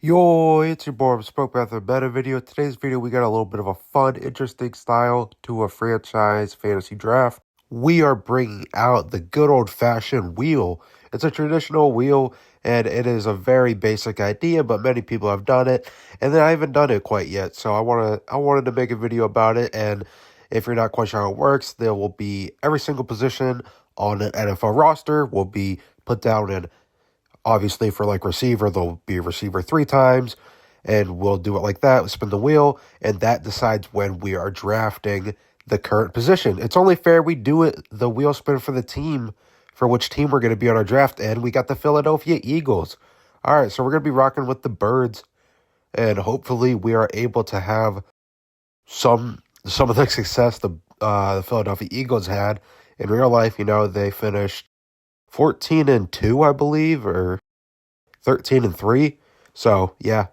Yo, it's your boy, Spoke about the Madden video. Today's video, we got a little bit of a fun, interesting style to a franchise fantasy draft. We are bringing out the good old-fashioned wheel. It's a traditional wheel, and it is a very basic idea, but many people have done it, and then I haven't done it quite yet. So I wanted to make a video about it, and if you're not quite sure how it works, there will be every single position on an NFL roster will be put down in. Obviously, for like receiver, there'll be a receiver 3 times, and we'll do it like that. We'll spin the wheel, and that decides when we are drafting the current position. It's only fair we do it, the wheel spin for the team, for which team we're going to be on our draft, and we got the Philadelphia Eagles. All right, so we're going to be rocking with the Birds, and hopefully we are able to have some of the success the Philadelphia Eagles had in real life. You know, they finished 14-2, I believe, or 13-3. So, yeah.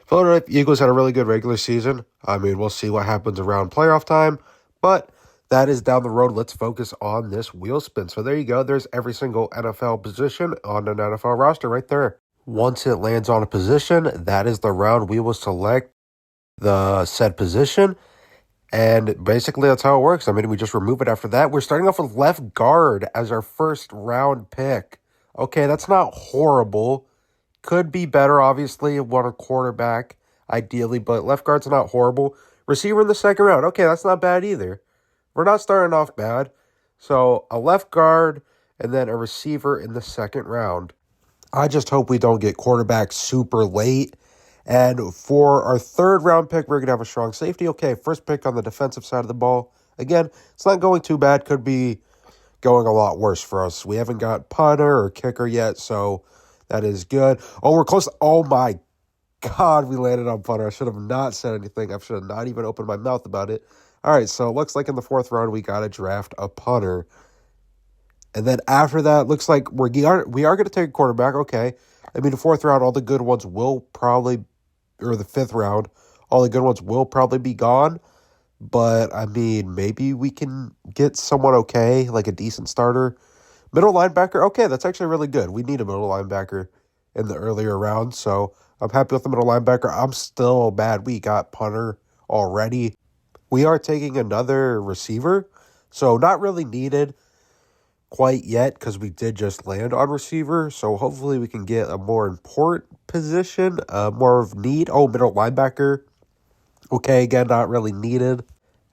Philadelphia Eagles had a really good regular season. I mean, we'll see what happens around playoff time, but that is down the road. Let's focus on this wheel spin. So there you go. There's every single NFL position on an NFL roster right there. Once it lands on a position, that is the round we will select the said position. And basically, that's how it works. I mean, we just remove it after that. We're starting off with left guard as our first round pick. Okay, that's not horrible. Could be better, obviously. Want a quarterback, ideally, but left guard's not horrible. Receiver in the second round. Okay, that's not bad either. We're not starting off bad. So, a left guard and then a receiver in the second round. I just hope we don't get quarterback super late. And for our third round pick, we're going to have a strong safety. Okay, first pick on the defensive side of the ball. Again, it's not going too bad. Could be going a lot worse for us. We haven't got punter or kicker yet, so that is good. Oh, we're close. Oh, my God, we landed on punter. I should have not said anything. I should have not even opened my mouth about it. All right, so it looks like in the fourth round, we got to draft a punter. And then after that, looks like we are going to take a quarterback. Okay. I mean, the fourth round, all the good ones will probably, or the fifth round, all the good ones will probably be gone. But, I mean, maybe we can get someone okay, like a decent starter. Middle linebacker, okay, that's actually really good. We need a middle linebacker in the earlier rounds, so I'm happy with the middle linebacker. I'm still mad we got punter already. We are taking another receiver, so not really needed quite yet because we did just land on receiver. So hopefully we can get a more important position, more of need. Oh, middle linebacker. Okay, again, not really needed.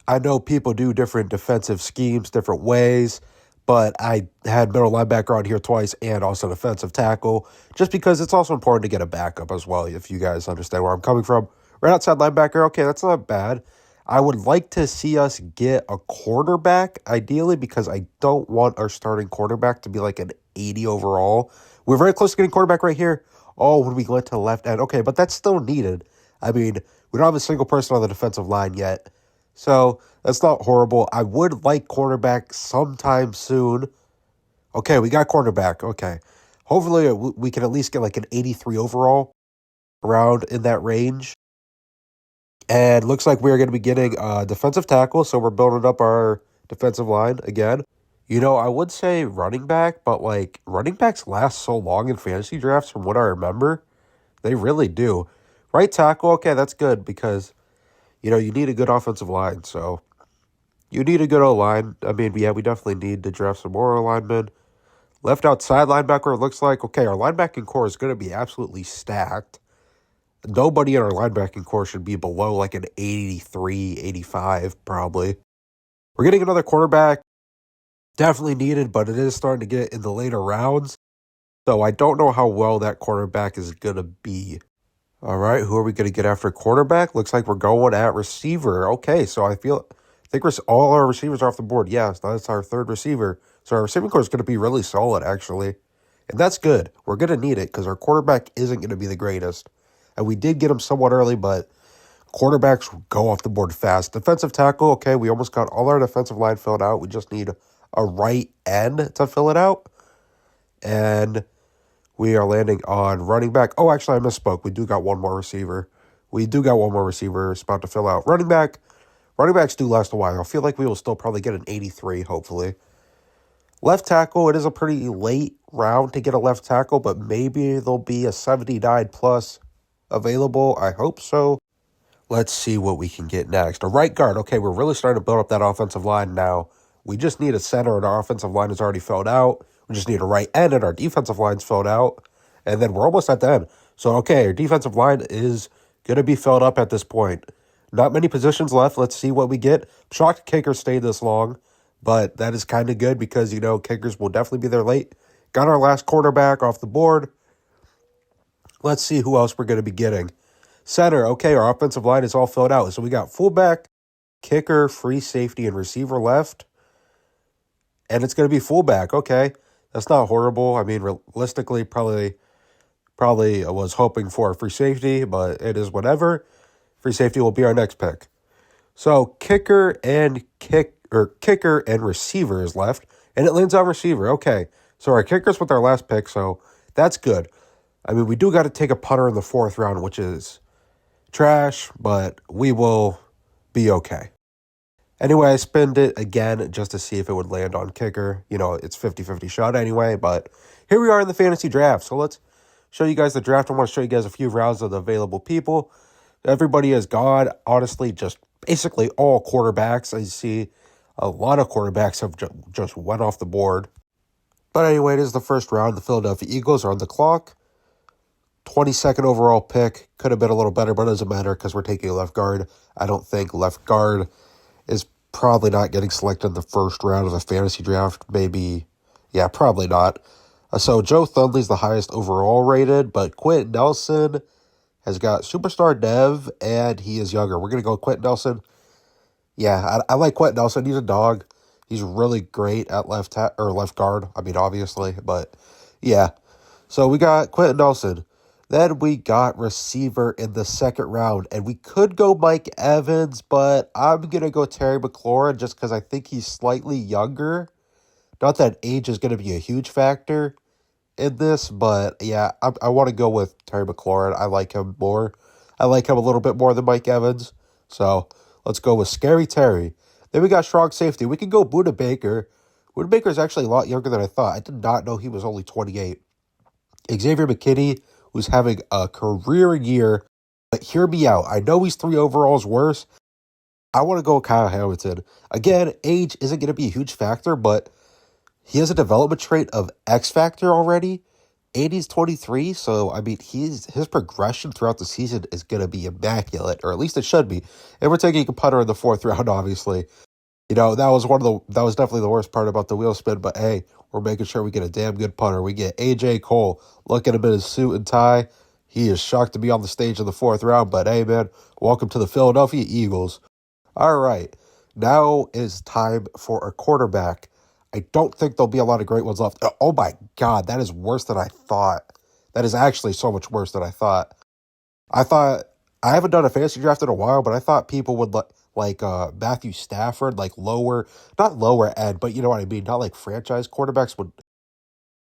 I know people do different defensive schemes, different ways, but I had middle linebacker on here twice and also defensive tackle, just because it's also important to get a backup as well, if you guys understand where I'm coming from. Right outside linebacker, okay, that's not bad. I would like to see us get a quarterback, ideally, because I don't want our starting quarterback to be like an 80 overall. We're very close to getting quarterback right here. Oh, when we went to the left end. Okay, but that's still needed. I mean, we don't have a single person on the defensive line yet. So that's not horrible. I would like quarterback sometime soon. Okay, we got quarterback. Okay. Hopefully we can at least get like an 83 overall around in that range. And looks like we're going to be getting a defensive tackle, so we're building up our defensive line again. You know, I would say running back, but like running backs last so long in fantasy drafts from what I remember. They really do. Right tackle, okay, that's good because, you know, you need a good offensive line. So you need a good O-line. I mean, yeah, we definitely need to draft some more linemen. Left outside linebacker, it looks like, okay, our linebacking core is going to be absolutely stacked. Nobody in our linebacking core should be below like an 83, 85 probably. We're getting another cornerback. Definitely needed, but it is starting to get in the later rounds. So I don't know how well that cornerback is going to be. All right, who are we going to get after quarterback? Looks like we're going at receiver. Okay, so I think all our receivers are off the board. Yes, that's our third receiver. So our receiving core is going to be really solid, actually. And that's good. We're going to need it because our quarterback isn't going to be the greatest. And we did get him somewhat early, but quarterbacks go off the board fast. Defensive tackle, okay, we almost got all our defensive line filled out. We just need a right end to fill it out. And we are landing on running back. Oh, actually, I misspoke. We do got one more receiver. It's about to fill out. Running back. Running backs do last a while. I feel like we will still probably get an 83, hopefully. Left tackle, it is a pretty late round to get a left tackle, but maybe there'll be a 79 plus available. I hope so. Let's see what we can get next. A right guard. Okay, we're really starting to build up that offensive line now. We just need a center, and our offensive line is already filled out. We just need a right end, and our defensive line's filled out. And then we're almost at the end. So, okay, our defensive line is going to be filled up at this point. Not many positions left. Let's see what we get. I'm shocked kicker stayed this long, but that is kind of good because, kickers will definitely be there late. Got our last quarterback off the board. Let's see who else we're going to be getting. Center, okay, our offensive line is all filled out. So we got fullback, kicker, free safety, and receiver left. And it's going to be fullback. Okay, that's not horrible. I mean, realistically, probably was hoping for a free safety, but it is whatever. Free safety will be our next pick. So kicker and receiver is left, and it lands on receiver. Okay, so our kicker's with our last pick, so that's good. I mean, we do got to take a punter in the 4th round, which is trash, but we will be okay. Anyway, I spinned it again just to see if it would land on kicker. It's 50-50 shot anyway, but here we are in the fantasy draft. So let's show you guys the draft. I want to show you guys a few rounds of the available people. Everybody is gone. Honestly, just basically all quarterbacks. I see a lot of quarterbacks have just went off the board. But anyway, it is the first round. The Philadelphia Eagles are on the clock. 22nd overall pick. Could have been a little better, but it doesn't matter because we're taking a left guard. I don't think left guard is probably not getting selected in the first round of a fantasy draft. Maybe, yeah, probably not. So Joe Thunley's the highest overall rated, but Quentin Nelson has got superstar dev, and he is younger. We're going to go with Quentin Nelson. Yeah, I like Quentin Nelson. He's a dog. He's really great at left guard. I mean, obviously, but yeah. So we got Quentin Nelson. Then we got receiver in the 2nd round, and we could go Mike Evans, but I'm going to go Terry McLaurin just because I think he's slightly younger. Not that age is going to be a huge factor in this, but yeah, I want to go with Terry McLaurin. I like him more. I like him a little bit more than Mike Evans, so let's go with Scary Terry. Then we got strong safety. We can go Buda Baker. Buda Baker is actually a lot younger than I thought. I did not know he was only 28. Xavier McKinney, who's having a career year. But hear me out. I know he's 3 overalls worse. I want to go with Kyle Hamilton. Again, age isn't going to be a huge factor, but he has a development trait of X factor already. And he's 23, so I mean, his progression throughout the season is going to be immaculate, or at least it should be. And we're taking a punter in the 4th round, obviously. That was definitely the worst part about the wheel spin, but hey, we're making sure we get a damn good punter. We get AJ Cole. Look at him in his suit and tie. He is shocked to be on the stage in the 4th round, but hey, man, welcome to the Philadelphia Eagles. All right, now is time for a quarterback. I don't think there'll be a lot of great ones left. Oh my God, that is worse than I thought. That is actually so much worse than I thought. I haven't done a fantasy draft in a while, but I thought people would like Matthew Stafford, like not lower end, but you know what I mean? Not like franchise quarterbacks would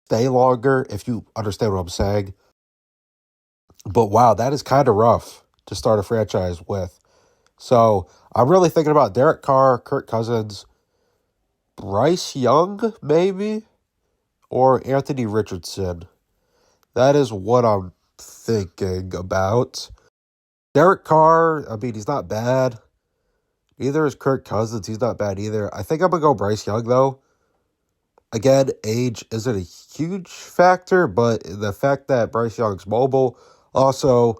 stay longer, if you understand what I'm saying. But wow, that is kind of rough to start a franchise with. So I'm really thinking about Derek Carr, Kirk Cousins, Bryce Young, maybe, or Anthony Richardson. That is what I'm thinking about. Derek Carr, I mean, he's not bad. Neither is Kirk Cousins. He's not bad either. I think I'm going to go Bryce Young, though. Again, age isn't a huge factor, but the fact that Bryce Young's mobile. Also,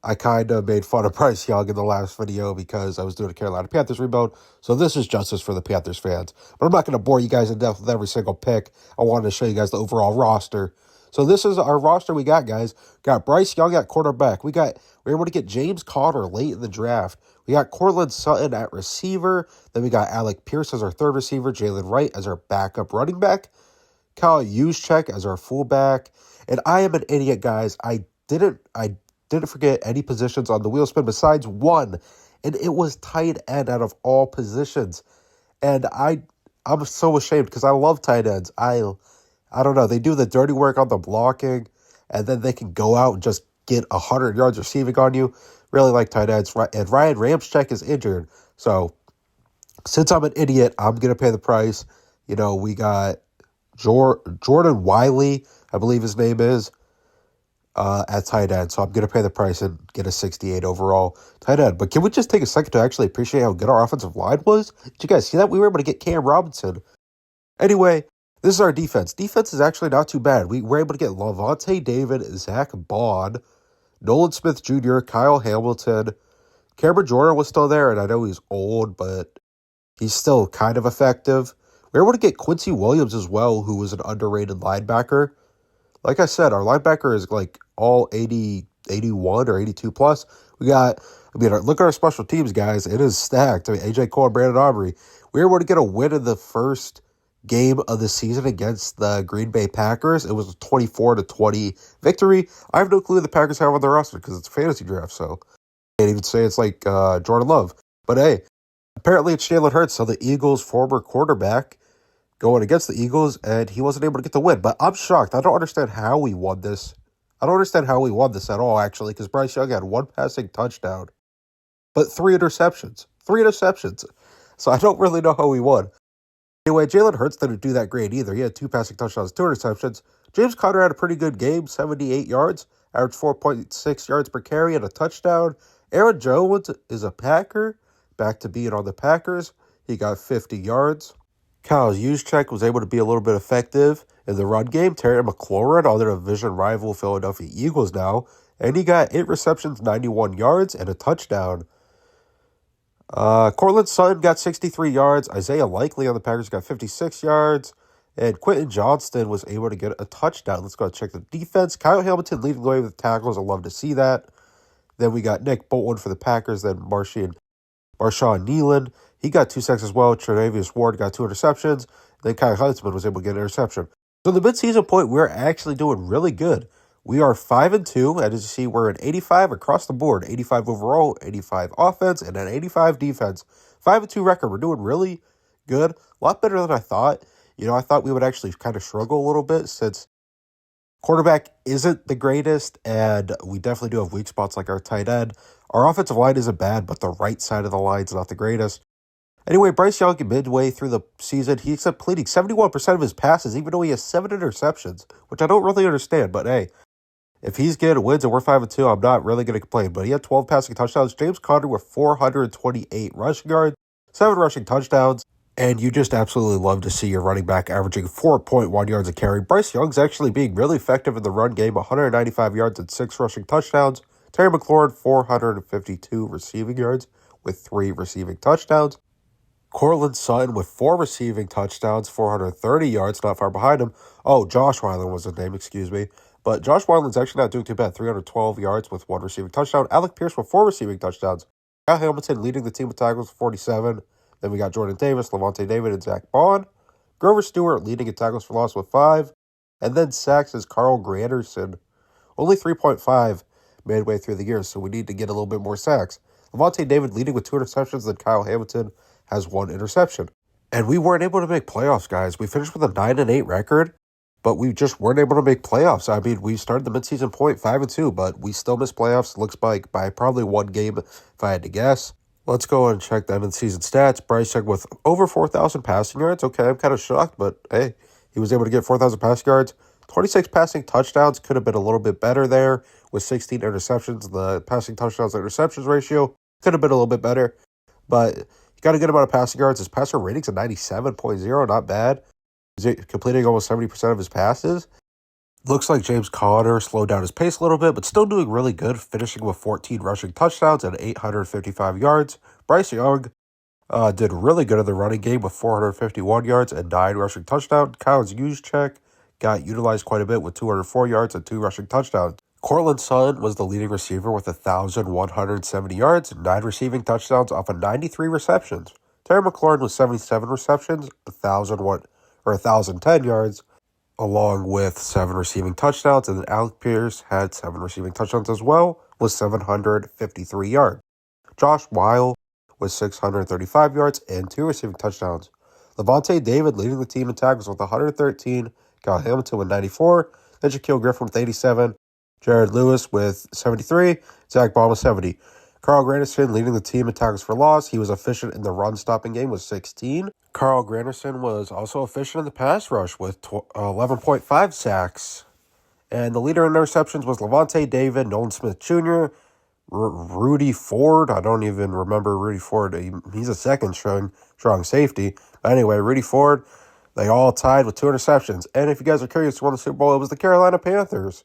I kind of made fun of Bryce Young in the last video because I was doing a Carolina Panthers rebuild. So this is justice for the Panthers fans. But I'm not going to bore you guys in depth with every single pick. I wanted to show you guys the overall roster. So this is our roster we got, guys. Got Bryce Young at quarterback. We were able to get James Conner late in the draft. We got Cortland Sutton at receiver. Then we got Alec Pierce as our 3rd receiver. Jalen Wright as our backup running back. Kyle Juszczyk as our fullback. And I am an idiot, guys. I didn't forget any positions on the wheel spin besides one, and it was tight end out of all positions. And I'm so ashamed because I love tight ends. I don't know. They do the dirty work on the blocking, and then they can go out and just get 100 yards receiving on you. Really like tight ends. And Ryan Ramczyk is injured. So since I'm an idiot, I'm going to pay the price. We got Jordan Wiley, I believe his name is. at tight end. So I'm going to pay the price and get a 68 overall tight end. But can we just take a second to actually appreciate how good our offensive line was? Did you guys see that? We were able to get Cam Robinson. Anyway, this is our defense. Defense is actually not too bad. We were able to get Lavonte David, Zach Bond, Nolan Smith Jr., Kyle Hamilton. Cameron Jordan was still there, and I know he's old, but he's still kind of effective. We were able to get Quincy Williams as well, who was an underrated linebacker. Like I said, our linebacker is like all 80, 81 or 82 plus. Look at our special teams, guys. It is stacked. AJ Cole and Brandon Aubrey. We were able to get a win in the first game of the season against the Green Bay Packers. It was a 24-20 victory. I have no clue who the Packers have on their roster because it's a fantasy draft, so I can't even say it's like Jordan Love. But hey, apparently it's Jalen Hurts, so the Eagles' former quarterback, going against the Eagles, and he wasn't able to get the win. But I'm shocked. I don't understand how we won this. I don't understand how we won this at all, actually, because Bryce Young had one passing touchdown, but three interceptions. Three interceptions. So I don't really know how we won. Anyway, Jalen Hurts didn't do that great either. He had two passing touchdowns, two interceptions. James Conner had a pretty good game, 78 yards, averaged 4.6 yards per carry and a touchdown. Aaron Jones is a Packer, back to being on the Packers. He got 50 yards. Kyle Juszczyk was able to be a little bit effective in the run game. Terry McLaurin on their division rival Philadelphia Eagles now, and he got 8 receptions, 91 yards, and a touchdown. Cortland Sutton got 63 yards. Isaiah Likely on the Packers got 56 yards. And Quentin Johnston was able to get a touchdown. Let's go check the defense. Kyle Hamilton leading the way with tackles. I love to see that. Then we got Nick Bolton for the Packers. Then Marshawn Nealon. He got 2 sacks as well. Tre'Davious Ward got 2 interceptions. Then Kyle Huntsman was able to get an interception. So the midseason point, we're actually doing really good. We are 5-2, and as you see, we're an 85 across the board. 85 overall, 85 offense, and an 85 defense. 5-2 record. We're doing really good. A lot better than I thought. I thought we would actually kind of struggle a little bit since quarterback isn't the greatest, and we definitely do have weak spots like our tight end. Our offensive line isn't bad, but the right side of the line is not the greatest. Anyway, Bryce Young, midway through the season, he's completing 71% of his passes, even though he has 7 interceptions, which I don't really understand, but hey. If he's getting wins and we're 5-2, I'm not really going to complain. But he had 12 passing touchdowns. James Conner with 428 rushing yards, 7 rushing touchdowns. And you just absolutely love to see your running back averaging 4.1 yards a carry. Bryce Young's actually being really effective in the run game, 195 yards and 6 rushing touchdowns. Terry McLaurin, 452 receiving yards with 3 receiving touchdowns. Cortland Sutton with 4 receiving touchdowns, 430 yards, not far behind him. Oh, Josh Weiland was his name, excuse me. But Josh Weiland's actually not doing too bad. 312 yards with 1 receiving touchdown. Alec Pierce with 4 receiving touchdowns. Kyle Hamilton leading the team with tackles with 47. Then we got Jordan Davis, Lavonte David, and Zach Bond. Grover Stewart leading in tackles for loss with 5. And then sacks is Carl Granderson. Only 3.5 midway through the year, so we need to get a little bit more sacks. Lavonte David leading with 2 interceptions, then Kyle Hamilton has 1 interception. And we weren't able to make playoffs, guys. We finished with a 9-8 record. But we just weren't able to make playoffs. I mean, we started the midseason point 5-2, but we still missed playoffs. Looks like by probably 1 game, if I had to guess. Let's go and check the end of the season stats. Bryce Young with over 4,000 passing yards. Okay, I'm kind of shocked, but hey, he was able to get 4,000 passing yards. 26 passing touchdowns. Could have been a little bit better there with 16 interceptions. The passing touchdowns to interceptions ratio could have been a little bit better. But he got a good amount of passing yards. His passer rating's a 97.0, not bad. He's completing almost 70% of his passes. Looks like James Conner slowed down his pace a little bit, but still doing really good, finishing with 14 rushing touchdowns and 855 yards. Bryce Young did really good in the running game with 451 yards and 9 rushing touchdowns. Kyle Juszczyk got utilized quite a bit with 204 yards and 2 rushing touchdowns. Cortland Sutton was the leading receiver with 1,170 yards, 9 receiving touchdowns off of 93 receptions. Terry McLaurin with 77 receptions, 1,010 yards, along with 7 receiving touchdowns. And then Alec Pierce had 7 receiving touchdowns as well, with 753 yards. Josh Weil with 635 yards and 2 receiving touchdowns. Lavonte David leading the team in tackles with 113. Kyle Hamilton with 94. Then Shaquille Griffin with 87. Jared Lewis with 73. Zach Bond with 70. Carl Granderson leading the team in tackles for loss. He was efficient in the run-stopping game with 16. Carl Granderson was also efficient in the pass rush with 11.5 sacks. And the leader in interceptions was Levante David, Nolan Smith Jr., Rudy Ford. I don't even remember Rudy Ford. He's a second strong safety. But anyway, Rudy Ford, they all tied with 2 interceptions. And if you guys are curious who won the Super Bowl, it was the Carolina Panthers.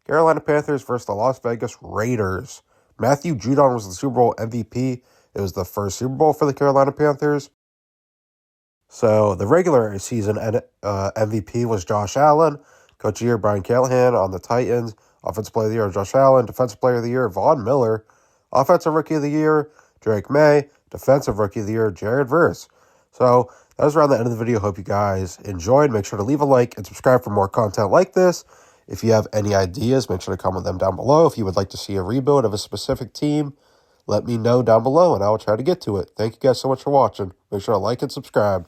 Carolina Panthers versus the Las Vegas Raiders. Matthew Judon was the Super Bowl MVP. It was the first Super Bowl for the Carolina Panthers. So the regular season MVP was Josh Allen. Coach of the Year, Brian Callahan on the Titans. Offensive Player of the Year, Josh Allen. Defensive Player of the Year, Von Miller. Offensive Rookie of the Year, Drake May. Defensive Rookie of the Year, Jared Verse. So that was around the end of the video. Hope you guys enjoyed. Make sure to leave a like and subscribe for more content like this. If you have any ideas, make sure to comment them down below. If you would like to see a rebuild of a specific team, let me know down below and I will try to get to it. Thank you guys so much for watching. Make sure to like and subscribe.